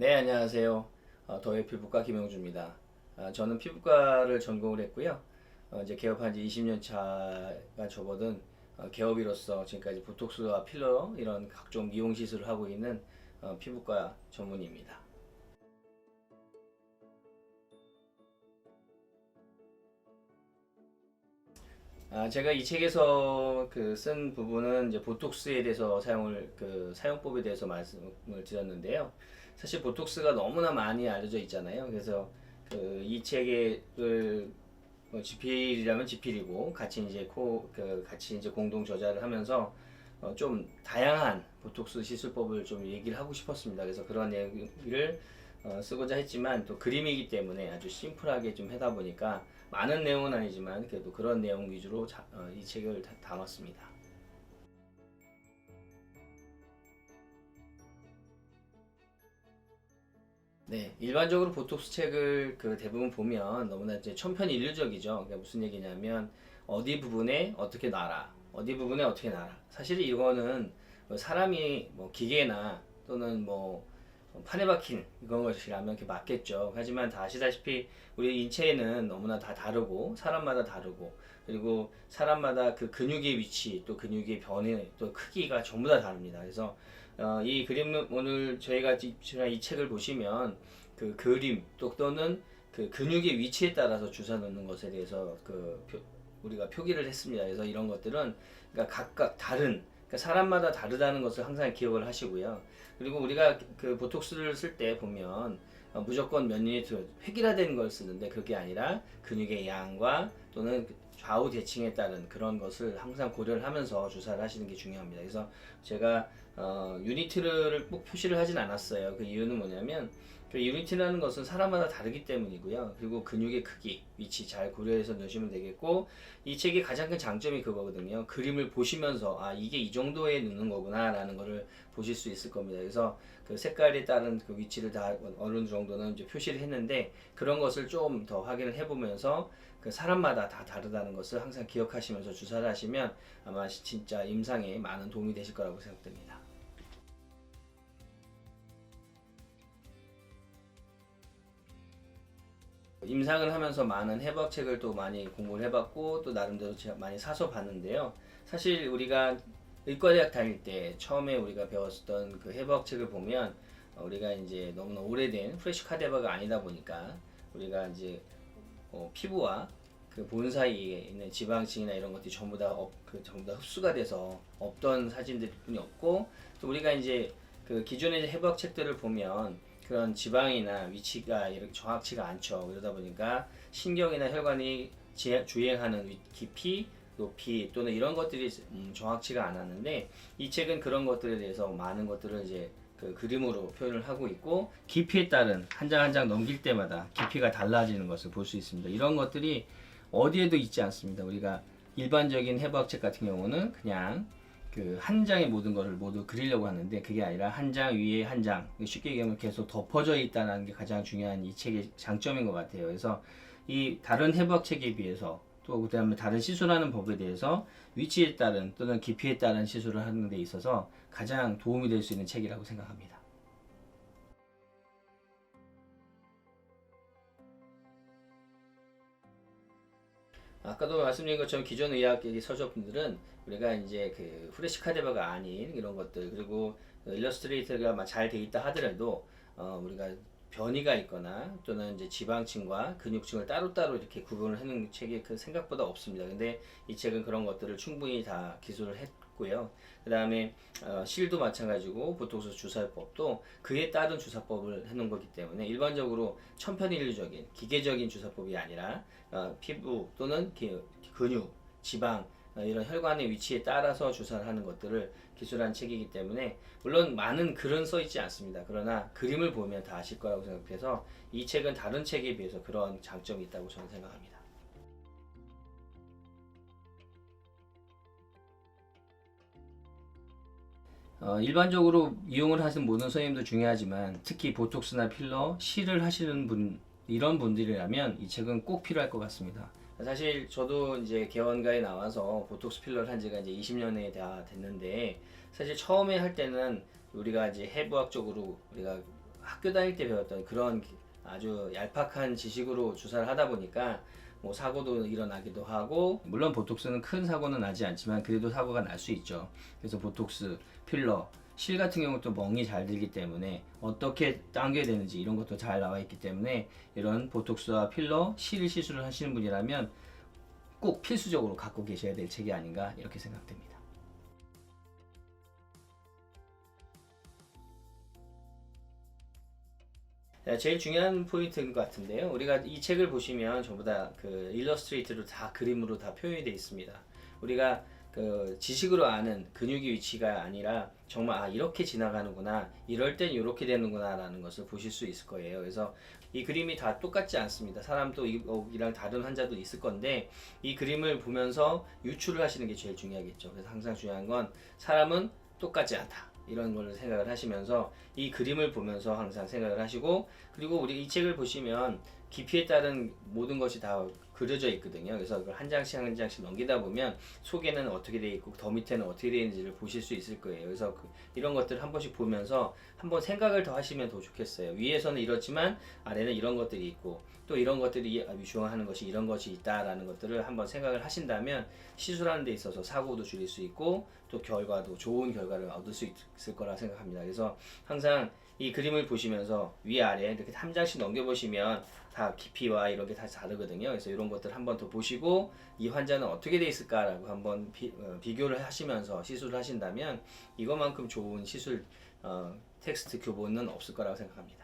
네, 안녕하세요. 더의 피부과 김영주입니다. 저는 피부과를 전공을 했고요. 이제 개업한 지 20년 차가 접어든 개업이로서 지금까지 보톡스와 필러 이런 각종 미용 시술을 하고 있는 피부과 전문의입니다. 제가 이 책에서 쓴 부분은 이제 보톡스에 대해서 사용법에 대해서 말씀을 드렸는데요. 사실 보톡스가 너무나 많이 알려져 있잖아요. 그래서 이 책을 지필이라면 지필이고 같이 이제 공동 저자를 하면서 좀 다양한 보톡스 시술법을 좀 얘기를 하고 싶었습니다. 그래서 그런 얘기를 쓰고자 했지만 또 그림이기 때문에 아주 심플하게 좀 하다 보니까 많은 내용은 아니지만 그래도 그런 내용 위주로 이 책을 담았습니다. 네, 일반적으로 보톡스 책을 대부분 보면 너무나 이제 천편일률적이죠. 그러니까 무슨 얘기냐면 어디 부분에 어떻게 놔라, 어디 부분에 어떻게 놔라. 사실 이거는 뭐 사람이 뭐 기계나 또는 뭐 판에 박힌 이런 것이라면 이렇게 맞겠죠. 하지만 다 아시다시피 우리 인체에는 너무나 다 다르고 사람마다 다르고 그리고 사람마다 그 근육의 위치 또 근육의 변의 또 크기가 전부 다 다릅니다. 그래서 이 그림은 오늘 이 책을 보시면 그 그림 또는 그 근육의 위치에 따라서 주사 넣는 것에 대해서 우리가 표기를 했습니다. 그래서 이런 것들은 그러니까 각각 다른 그러니까 사람마다 다르다는 것을 항상 기억을 하시고요. 그리고 우리가 그 보톡스를 쓸 때 보면 무조건 몇 유니트 획일화된 걸 쓰는데 그게 아니라 근육의 양과 또는 좌우 대칭에 따른 그런 것을 항상 고려를 하면서 주사를 하시는 게 중요합니다. 그래서 제가 유니트를 꼭 표시를 하진 않았어요. 그 이유는 뭐냐면 그 유니트라는 것은 사람마다 다르기 때문이고요. 그리고 근육의 크기, 위치 잘 고려해서 넣으시면 되겠고 이 책의 가장 큰 장점이 그거거든요. 그림을 보시면서 이게 이 정도에 넣는 거구나 라는 거를 보실 수 있을 겁니다. 그래서 그 색깔에 따른 그 위치를 다 어느 정도는 이제 표시를 했는데 그런 것을 좀 더 확인을 해보면서 그 사람마다 다 다르다는 것을 항상 기억하시면서 주사를 하시면 아마 진짜 임상에 많은 도움이 되실 거라고 생각됩니다. 임상을 하면서 많은 해부학책을 또 많이 공부를 해봤고 또 나름대로 제가 많이 사서 봤는데요. 사실 우리가 의과대학 다닐 때 처음에 우리가 배웠던 그 해부학책을 보면 우리가 이제 너무나 오래된 프레시 카데바가 아니다 보니까 우리가 이제 피부와 그 본 사이에 있는 지방층이나 이런 것들이 전부 다 흡수가 돼서 없던 사진들뿐이 없고 또 우리가 이제 그 기존의 해부학 책들을 보면 그런 지방이나 위치가 이렇게 정확치가 않죠. 그러다 보니까 신경이나 혈관이 주행하는 깊이, 높이 또는 이런 것들이 정확치가 않았는데 이 책은 그런 것들에 대해서 많은 것들을 이제 그 그림으로 표현을 하고 있고 깊이에 따른 한 장 한 장 넘길 때마다 깊이가 달라지는 것을 볼 수 있습니다. 이런 것들이 어디에도 있지 않습니다. 우리가 일반적인 해부학책 같은 경우는 그냥 그 한 장의 모든 것을 모두 그리려고 하는데 그게 아니라 한 장 위에 한 장 쉽게 얘기하면 계속 덮어져 있다는 게 가장 중요한 이 책의 장점인 것 같아요. 그래서 이 다른 해부학책에 비해서 또 그다음에 다른 시술하는 법에 대해서 위치에 따른 또는 깊이에 따른 시술을 하는 데 있어서 가장 도움이 될 수 있는 책이라고 생각합니다. 아까도 말씀드린 것처럼 기존 의학의 서적분들은 우리가 이제 그 후레시 카데바가 아닌 이런 것들 그리고 일러스트레이터가 잘 돼 있다 하더라도 우리가 변이가 있거나 또는 이제 지방층과 근육층을 따로따로 이렇게 구분을 해놓은 책이 그 생각보다 없습니다. 근데 이 책은 그런 것들을 충분히 다 기술을 했고요. 그 다음에 실도 마찬가지고 보톡스 주사법도 그에 따른 주사법을 해놓은 거기 때문에 일반적으로 천편일률적인 기계적인 주사법이 아니라 피부 또는 근육, 지방 이런 혈관의 위치에 따라서 주사를 하는 것들을 기술한 책이기 때문에 물론 많은 글은 써 있지 않습니다. 그러나 그림을 보면 다 아실 거라고 생각해서 이 책은 다른 책에 비해서 그런 장점이 있다고 저는 생각합니다. 일반적으로 이용을 하시는 모든 선생님도 중요하지만 특히 보톡스나 필러, 실을 하시는 이런 분들이라면 이 책은 꼭 필요할 것 같습니다. 사실 저도 이제 개원가에 나와서 보톡스 필러를 한 지가 이제 20년이 다 됐는데 사실 처음에 할 때는 우리가 이제 해부학적으로 우리가 학교 다닐 때 배웠던 그런 아주 얄팍한 지식으로 주사를 하다 보니까 뭐 사고도 일어나기도 하고, 물론 보톡스는 큰 사고는 나지 않지만 그래도 사고가 날 수 있죠. 그래서 보톡스, 필러, 실 같은 경우도 멍이 잘 들기 때문에 어떻게 당겨야 되는지 이런 것도 잘 나와 있기 때문에 이런 보톡스와 필러, 실 시술을 하시는 분이라면 꼭 필수적으로 갖고 계셔야 될 책이 아닌가 이렇게 생각됩니다. 제일 중요한 포인트인 것 같은데요. 우리가 이 책을 보시면 전부 다 그 일러스트레이트로 다 그림으로 다 표현이 되어 있습니다. 우리가 그 지식으로 아는 근육의 위치가 아니라 정말 아 이렇게 지나가는구나, 이럴 땐 이렇게 되는구나 라는 것을 보실 수 있을 거예요. 그래서 이 그림이 다 똑같지 않습니다. 사람도 이랑 다른 환자도 있을 건데 이 그림을 보면서 유추를 하시는 게 제일 중요하겠죠. 그래서 항상 중요한 건 사람은 똑같지 않다, 이런 걸 생각을 하시면서 이 그림을 보면서 항상 생각을 하시고, 그리고 우리 이 책을 보시면 깊이에 따른 모든 것이 다 그려져 있거든요. 그래서 그걸 한 장씩 한 장씩 넘기다 보면 속에는 어떻게 되어 있고 더 밑에는 어떻게 되어 있는지를 보실 수 있을 거예요. 그래서 이런 것들을 한 번씩 보면서 한번 생각을 더 하시면 더 좋겠어요. 위에서는 이렇지만 아래는 이런 것들이 있고 또 이런 것들이 위중하는 것이 이런 것이 있다라는 것들을 한번 생각을 하신다면 시술하는 데 있어서 사고도 줄일 수 있고 또 결과도 좋은 결과를 얻을 수 있을 거라 생각합니다. 그래서 항상 이 그림을 보시면서 위아래 이렇게 한 장씩 넘겨보시면 다 깊이와 이런 게 다 다르거든요. 그래서 이런 것들 한번 더 보시고 이 환자는 어떻게 돼 있을까라고 한번 비교를 하시면서 시술을 하신다면 이것만큼 좋은 시술 텍스트 교본은 없을 거라고 생각합니다.